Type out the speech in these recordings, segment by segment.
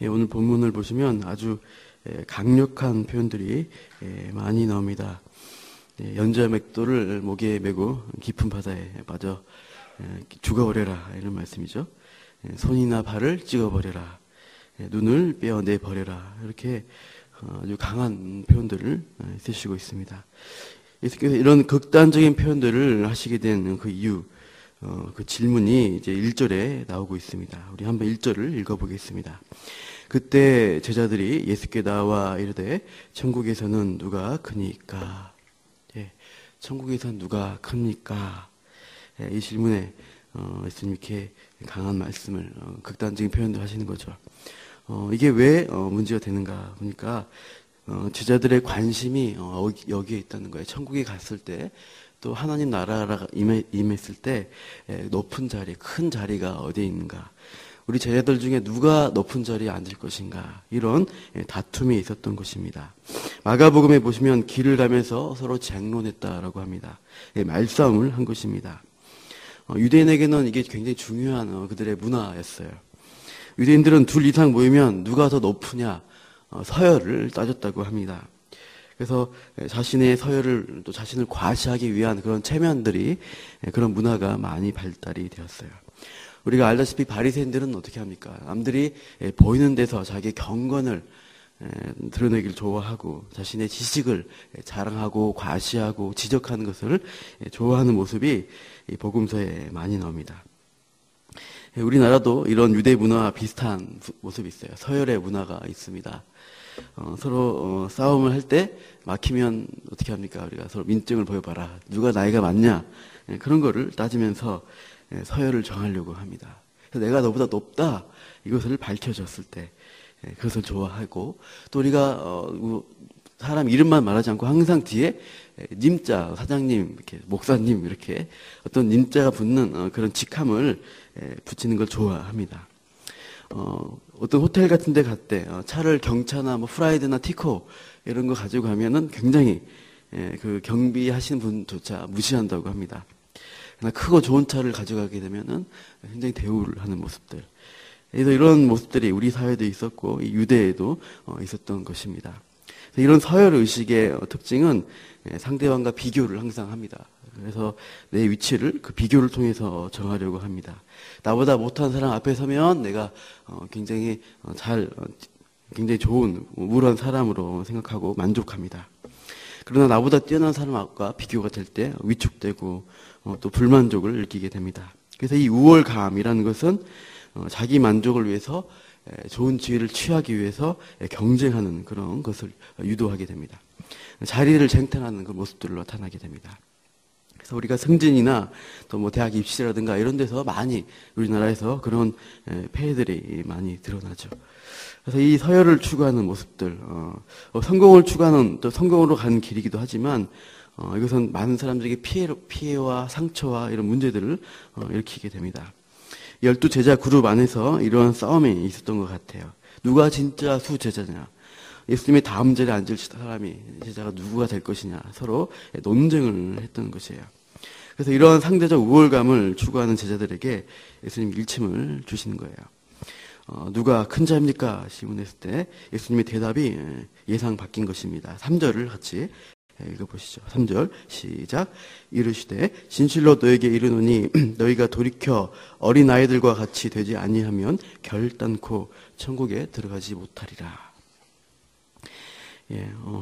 오늘 본문을 보시면 아주 강력한 표현들이 많이 나옵니다. 연자 맥도를 목에 메고 깊은 바다에 빠져 죽어버려라, 이런 말씀이죠. 손이나 발을 찍어버려라, 눈을 빼어내버려라, 이렇게 아주 강한 표현들을 쓰시고 있습니다. 예수께서 이런 극단적인 표현들을 하시게 된 그 이유, 그 질문이 이제 1절에 나오고 있습니다. 우리 한번 1절을 읽어보겠습니다. 그때 제자들이 예수께 나와 이르되 천국에서는 누가 크니까? 천국에서는 누가 큽니까? 이 질문에 예수님 이렇게 강한 말씀을, 극단적인 표현도 하시는 거죠. 이게 왜 문제가 되는가 보니까 제자들의 관심이 여기에 있다는 거예요. 천국에 갔을 때, 또 하나님 나라가 임했을 때 높은 자리, 큰 자리가 어디에 있는가, 우리 제자들 중에 누가 높은 자리에 앉을 것인가, 이런 다툼이 있었던 것입니다. 마가복음에 보시면 길을 가면서 서로 쟁론했다라고 합니다. 말싸움을 한 것입니다. 유대인에게는 이게 굉장히 중요한 그들의 문화였어요. 유대인들은 둘 이상 모이면 누가 더 높으냐, 서열을 따졌다고 합니다. 그래서 자신의 서열을, 또 자신을 과시하기 위한 그런 체면들이, 그런 문화가 많이 발달이 되었어요. 우리가 알다시피 바리새인들은 어떻게 합니까? 남들이 보이는 데서 자기의 경건을 드러내기를 좋아하고, 자신의 지식을 자랑하고 과시하고 지적하는 것을 좋아하는 모습이 이 복음서에 많이 나옵니다. 우리나라도 이런 유대 문화와 비슷한 모습이 있어요. 서열의 문화가 있습니다. 서로 싸움을 할 때 막히면 어떻게 합니까? 우리가 서로 민증을 보여봐라, 누가 나이가 많냐, 그런 거를 따지면서 서열을 정하려고 합니다. 그래서 내가 너보다 높다, 이것을 밝혀줬을 때 그것을 좋아하고, 또 우리가 사람 이름만 말하지 않고 항상 뒤에 님자, 사장님, 이렇게 목사님, 이렇게 어떤 님자가 붙는 그런 직함을 붙이는 걸 좋아합니다. 어떤 호텔 같은 데 갈 때 차를 경차나 뭐 프라이드나 티코 이런 거 가지고 가면은 굉장히 그 경비하시는 분조차 무시한다고 합니다. 그러나 크고 좋은 차를 가져가게 되면은 굉장히 대우를 하는 모습들. 그래서 이런 모습들이 우리 사회도 있었고 이 유대에도 있었던 것입니다. 이런 서열 의식의 특징은 상대방과 비교를 항상 합니다. 그래서 내 위치를 그 비교를 통해서 정하려고 합니다. 나보다 못한 사람 앞에 서면 내가 굉장히 굉장히 좋은 우월한 사람으로 생각하고 만족합니다. 그러나 나보다 뛰어난 사람과 비교가 될 때 위축되고 또 불만족을 느끼게 됩니다. 그래서 이 우월감이라는 것은 자기 만족을 위해서, 좋은 지위를 취하기 위해서 경쟁하는 그런 것을 유도하게 됩니다. 자리를 쟁탈하는 그 모습들로 나타나게 됩니다. 그래서 우리가 승진이나 또 뭐 대학 입시라든가 이런 데서 많이, 우리나라에서 그런 폐해들이 많이 드러나죠. 그래서 이 서열을 추구하는 모습들, 성공을 추구하는, 또 성공으로 가는 길이기도 하지만 이것은 많은 사람들에게 피해와 상처와 이런 문제들을 일으키게 됩니다. 12제자 그룹 안에서 이러한 싸움이 있었던 것 같아요. 누가 진짜 수제자냐, 예수님의 다음 자리에 앉을 사람이, 제자가 누구가 될 것이냐, 서로 논쟁을 했던 것이에요. 그래서 이러한 상대적 우월감을 추구하는 제자들에게 예수님이 일침을 주시는 거예요. 누가 큰 자입니까? 질문했을 때 예수님의 대답이 예상 바뀐 것입니다. 3절을 같이 읽어보시죠. 3절 시작. 이르시되 진실로 너에게 이르노니 너희가 돌이켜 어린아이들과 같이 되지 아니하면 결단코 천국에 들어가지 못하리라.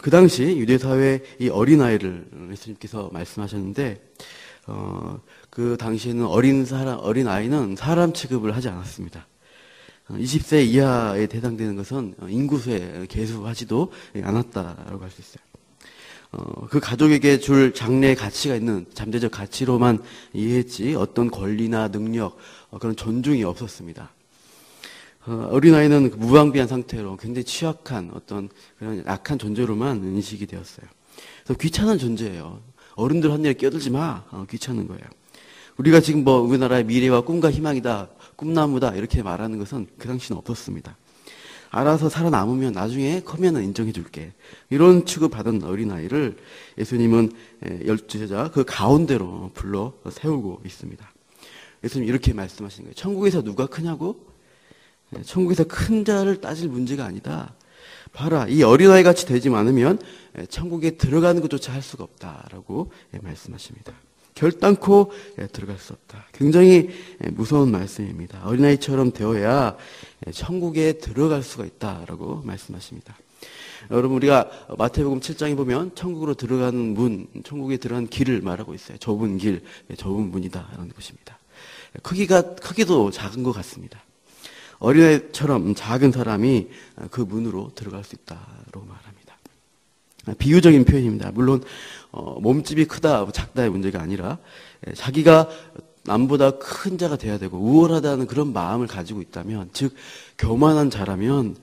그 당시 유대사회 이 어린아이를 예수님께서 말씀하셨는데, 그 당시에는 어린아이는 사람 취급을 하지 않았습니다. 20세 이하에 해당되는 것은 인구수에 계수하지도 않았다라고 할 수 있어요. 그 가족에게 줄 장래의 가치가 있는 잠재적 가치로만 이해했지 어떤 권리나 능력, 그런 존중이 없었습니다. 어린아이는 무방비한 상태로 굉장히 취약한 어떤 그런 약한 존재로만 인식이 되었어요. 그래서 귀찮은 존재예요. 어른들 한 일에 끼어들지 마. 귀찮은 거예요. 우리가 지금 뭐 우리나라의 미래와 꿈과 희망이다, 꿈나무다 이렇게 말하는 것은 그 당시는 없었습니다. 알아서 살아남으면 나중에 커면은 인정해 줄게, 이런 취급받은 어린아이를 예수님은 12제자 그 가운데로 불러 세우고 있습니다. 예수님 이렇게 말씀하시는 거예요. 천국에서 누가 크냐고? 천국에서 큰 자를 따질 문제가 아니다. 봐라, 이 어린아이 같이 되지 않으면 천국에 들어가는 것조차 할 수가 없다라고 말씀하십니다. 결단코 들어갈 수 없다. 굉장히 무서운 말씀입니다. 어린아이처럼 되어야 천국에 들어갈 수가 있다라고 말씀하십니다. 여러분, 우리가 마태복음 7장에 보면 천국으로 들어가는 문, 천국에 들어가는 길을 말하고 있어요. 좁은 길, 좁은 문이다 라는 것입니다. 크기도 작은 것 같습니다. 어린아이처럼 작은 사람이 그 문으로 들어갈 수 있다고 말합니다. 비유적인 표현입니다. 물론 몸집이 크다, 작다의 문제가 아니라 자기가 남보다 큰 자가 돼야 되고 우월하다는 그런 마음을 가지고 있다면, 즉 교만한 자라면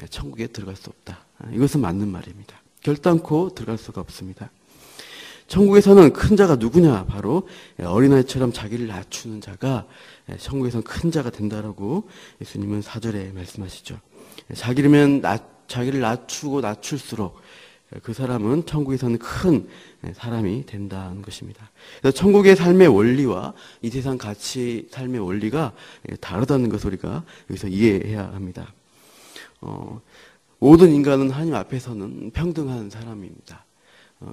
천국에 들어갈 수 없다. 이것은 맞는 말입니다. 결단코 들어갈 수가 없습니다. 천국에서는 큰 자가 누구냐? 바로 어린아이처럼 자기를 낮추는 자가 천국에서는 큰 자가 된다라고 예수님은 4절에 말씀하시죠. 자기를 낮추고 낮출수록 그 사람은 천국에서는 큰 사람이 된다는 것입니다. 그래서 천국의 삶의 원리와 이 세상 같이 삶의 원리가 다르다는 것을 우리가 여기서 이해해야 합니다. 모든 인간은 하나님 앞에서는 평등한 사람입니다.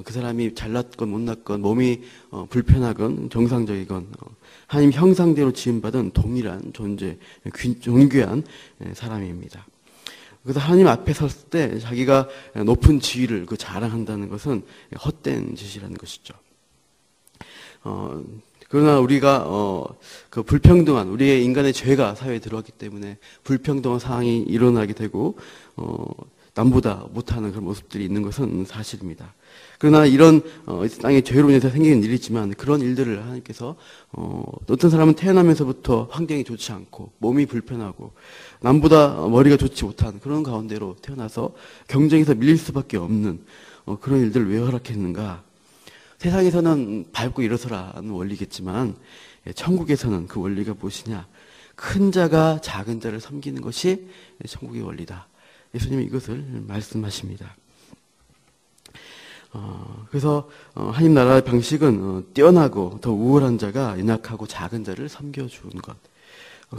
그 사람이 잘났건 못났건 몸이 불편하건 정상적이건 하나님 형상대로 지음받은 동일한 존재, 존귀한 사람입니다. 그래서 하나님 앞에 섰을 때 자기가 높은 지위를 자랑한다는 것은 헛된 짓이라는 것이죠. 그러나 우리가 그 불평등한 우리의 인간의 죄가 사회에 들어왔기 때문에 불평등한 상황이 일어나게 되고 남보다 못하는 그런 모습들이 있는 것은 사실입니다. 그러나 이런 땅의 죄로 인해서 생기는 일이지만 그런 일들을 하나님께서 어떤 사람은 태어나면서부터 환경이 좋지 않고 몸이 불편하고 남보다 머리가 좋지 못한 그런 가운데로 태어나서 경쟁에서 밀릴 수밖에 없는 그런 일들을 왜 허락했는가? 세상에서는 밟고 일어서라는 원리겠지만 천국에서는 그 원리가 무엇이냐? 큰 자가 작은 자를 섬기는 것이 천국의 원리다. 예수님이 이것을 말씀하십니다. 그래서 하나님 나라의 방식은 뛰어나고 더 우월한 자가 연약하고 작은 자를 섬겨주는 것,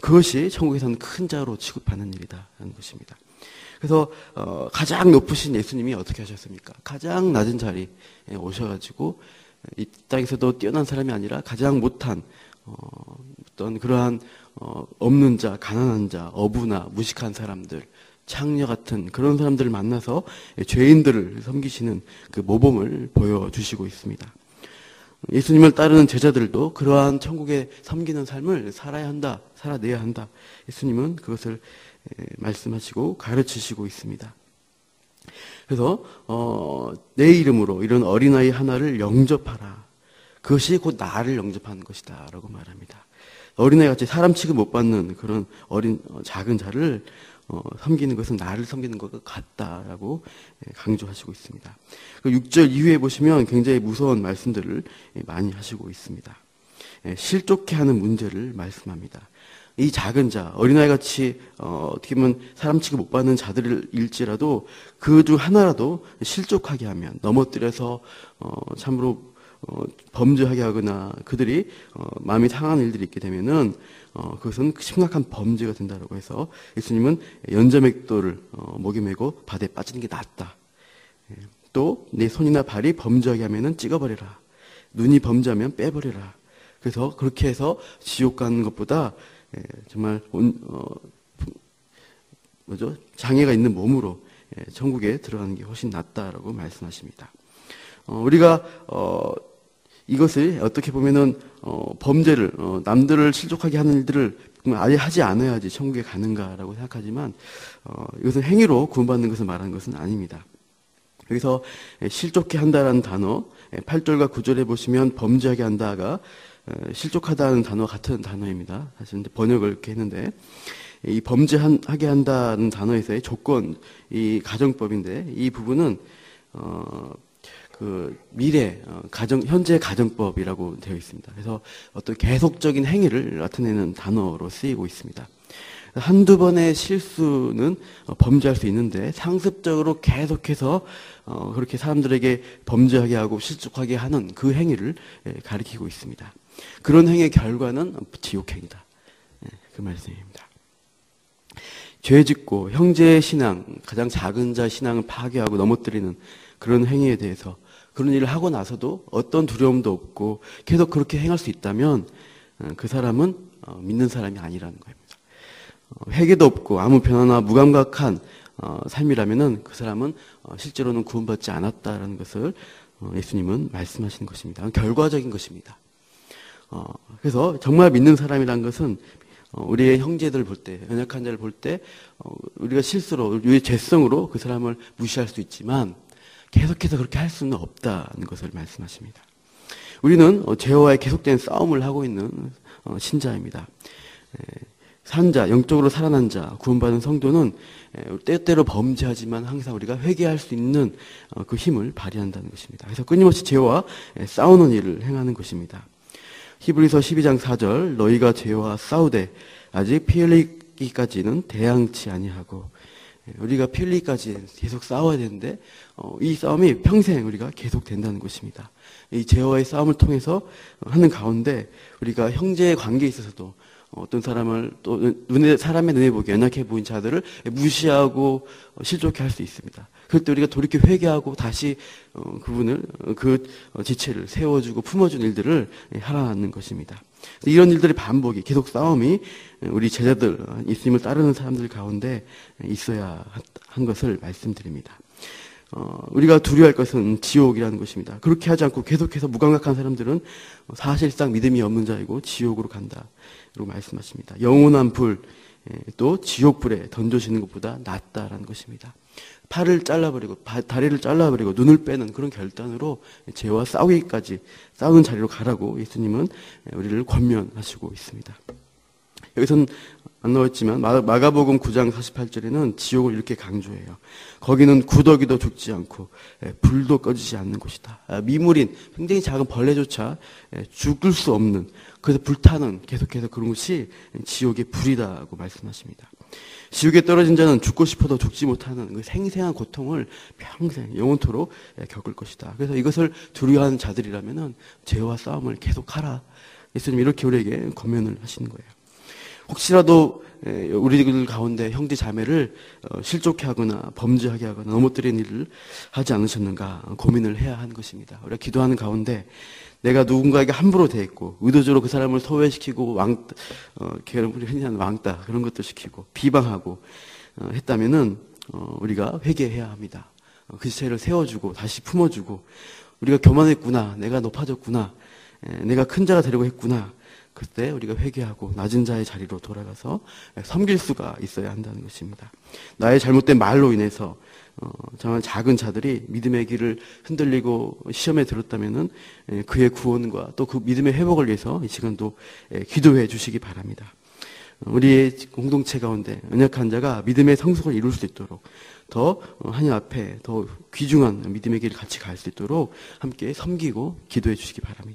그것이 천국에서는 큰 자로 취급하는 일이다라는 것입니다. 그래서 가장 높으신 예수님이 어떻게 하셨습니까? 가장 낮은 자리에 오셔가지고 이 땅에서도 뛰어난 사람이 아니라 가장 못한 어떤 그러한 없는 자, 가난한 자, 어부나 무식한 사람들, 창녀 같은 그런 사람들을 만나서 죄인들을 섬기시는 그 모범을 보여주시고 있습니다. 예수님을 따르는 제자들도 그러한 천국에 섬기는 삶을 살아야 한다, 살아내야 한다. 예수님은 그것을 말씀하시고 가르치시고 있습니다. 그래서 내 이름으로 이런 어린아이 하나를 영접하라. 그것이 곧 나를 영접하는 것이다 라고 말합니다. 어린아이같이 사람 취급 못 받는 그런 작은 자를 섬기는 것은 나를 섬기는 것과 같다라고 강조하시고 있습니다. 6절 이후에 보시면 굉장히 무서운 말씀들을 많이 하시고 있습니다. 실족해 하는 문제를 말씀합니다. 이 작은 자, 어린아이같이 어떻게 보면 사람 취급 못 받는 자들일지라도 그 중 하나라도 실족하게 하면, 넘어뜨려서 참으로 범죄하게 하거나 그들이 마음이 상하는 일들이 있게 되면은 그것은 심각한 범죄가 된다라고 해서 예수님은 연자맥도를 목에 메고 바다에 빠지는 게 낫다. 또 내 손이나 발이 범죄하게 하면은 찍어버려라. 눈이 범죄하면 빼버려라. 그래서 그렇게 해서 지옥 가는 것보다 정말 장애가 있는 몸으로 천국에 들어가는 게 훨씬 낫다라고 말씀하십니다. 우리가 이것을 어떻게 보면은 범죄를 남들을 실족하게 하는 일들을 아예 하지 않아야지 천국에 가는가라고 생각하지만 이것은 행위로 구원받는 것을 말하는 것은 아닙니다. 여기서 실족해 한다라는 단어 8절과 9절에 보시면 범죄하게 한다가 실족하다는 단어와 같은 단어입니다. 사실 번역을 이렇게 했는데 이 범죄하게 한다는 단어에서의 조건, 이 가정법인데 이 부분은 그 미래 현재 가정법이라고 되어 있습니다. 그래서 어떤 계속적인 행위를 나타내는 단어로 쓰이고 있습니다. 한두 번의 실수는 범죄할 수 있는데 상습적으로 계속해서 그렇게 사람들에게 범죄하게 하고 실족하게 하는 그 행위를 가리키고 있습니다. 그런 행위의 결과는 지옥행이다. 그 말씀입니다. 죄 짓고 형제의 신앙, 가장 작은 자의 신앙을 파괴하고 넘어뜨리는 그런 행위에 대해서 그런 일을 하고 나서도 어떤 두려움도 없고 계속 그렇게 행할 수 있다면 그 사람은 믿는 사람이 아니라는 겁니다. 회개도 없고 아무 변화나 무감각한 삶이라면은 그 사람은 실제로는 구원받지 않았다라는 것을 예수님은 말씀하시는 것입니다. 결과적인 것입니다. 그래서 정말 믿는 사람이란 것은 우리의 형제들 볼 때, 연약한 자를 볼 때 우리가 실수로, 우리의 죄성으로 그 사람을 무시할 수 있지만 계속해서 그렇게 할 수는 없다는 것을 말씀하십니다. 우리는 죄와의 계속된 싸움을 하고 있는 신자입니다. 산자, 영적으로 살아난 자, 구원받은 성도는 때때로 범죄하지만 항상 우리가 회개할 수 있는 그 힘을 발휘한다는 것입니다. 그래서 끊임없이 죄와 싸우는 일을 행하는 것입니다. 히브리서 12장 4절 너희가 죄와 싸우되 아직 피 흘리기까지는 대항치 아니하고 우리가 피 흘리기까지 계속 싸워야 되는데 이 싸움이 평생 우리가 계속 된다는 것입니다. 이 죄와의 싸움을 통해서 하는 가운데 우리가 형제의 관계에 있어서도 어떤 사람을 또 사람의 눈에 보기 연약해 보인 자들을 무시하고 실족해 할 수 있습니다. 그럴 때 우리가 돌이켜 회개하고 다시 그분을 그 지체를 세워주고 품어주는 일들을 하라는 것입니다. 이런 일들의 반복이 계속 싸움이 우리 제자들 예수님을 따르는 사람들 가운데 있어야 한 것을 말씀드립니다. 우리가 두려워할 것은 지옥이라는 것입니다. 그렇게 하지 않고 계속해서 무감각한 사람들은 사실상 믿음이 없는 자이고 지옥으로 간다. 라고 말씀하십니다. 영원한 불, 또 지옥불에 던져지는 것보다 낫다라는 것입니다. 팔을 잘라버리고 다리를 잘라버리고 눈을 빼는 그런 결단으로 죄와 싸우기까지 싸우는 자리로 가라고 예수님은 우리를 권면하시고 있습니다. 여기서는 안 나왔지만 마가복음 9장 48절에는 지옥을 이렇게 강조해요. 거기는 구더기도 죽지 않고 불도 꺼지지 않는 곳이다. 미물인 굉장히 작은 벌레조차 죽을 수 없는, 그래서 불타는 계속해서 그런 곳이 지옥의 불이다고 말씀하십니다. 지옥에 떨어진 자는 죽고 싶어도 죽지 못하는 그 생생한 고통을 평생 영원토록 겪을 것이다. 그래서 이것을 두려워하는 자들이라면은 죄와 싸움을 계속하라. 예수님 이렇게 우리에게 권면을 하시는 거예요. 혹시라도 우리들 가운데 형제 자매를 실족해 하거나 범죄하게 하거나 넘어뜨리는 일을 하지 않으셨는가 고민을 해야 하는 것입니다. 우리가 기도하는 가운데 내가 누군가에게 함부로 대했고 의도적으로 그 사람을 소외시키고 우리 흔히 하는 왕따 그런 것도 시키고 비방하고 했다면은 우리가 회개해야 합니다. 그 지체를 세워주고 다시 품어주고 우리가 교만했구나, 내가 높아졌구나, 내가 큰 자가 되려고 했구나. 그때 우리가 회개하고 낮은 자의 자리로 돌아가서 섬길 수가 있어야 한다는 것입니다. 나의 잘못된 말로 인해서 정말 작은 자들이 믿음의 길을 흔들리고 시험에 들었다면은 그의 구원과 또 그 믿음의 회복을 위해서 이 시간도 기도해 주시기 바랍니다. 우리의 공동체 가운데 연약한 자가 믿음의 성숙을 이룰 수 있도록 더 하나님 앞에 더 귀중한 믿음의 길을 같이 갈 수 있도록 함께 섬기고 기도해 주시기 바랍니다.